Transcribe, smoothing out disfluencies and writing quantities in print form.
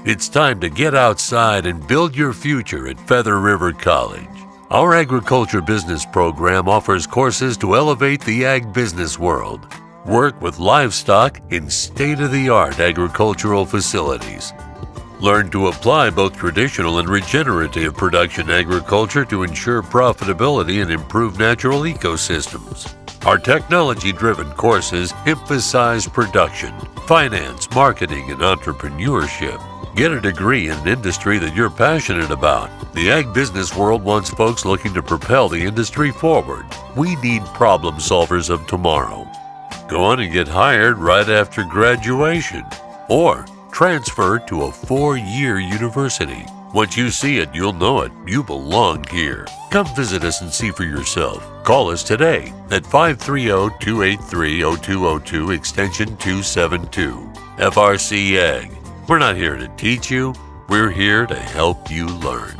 It's time to get outside and build your future at Feather River College. Our agriculture business program offers courses to elevate the ag business world. Work with livestock in state-of-the-art agricultural facilities. Learn to apply both traditional and regenerative production agriculture to ensure profitability and improve natural ecosystems. Our technology-driven courses emphasize production, finance, marketing, and entrepreneurship. Get a degree in an industry that you're passionate about. The ag business world wants folks looking to propel the industry forward. We need problem solvers of tomorrow. Go on and get hired right after graduation, or transfer to a 4-year university. Once you see it, you'll know it. You belong here. Come visit us and see for yourself. Call us today at 530-283-0202 extension 272. FRC Ag. We're not here to teach you. We're here to help you learn.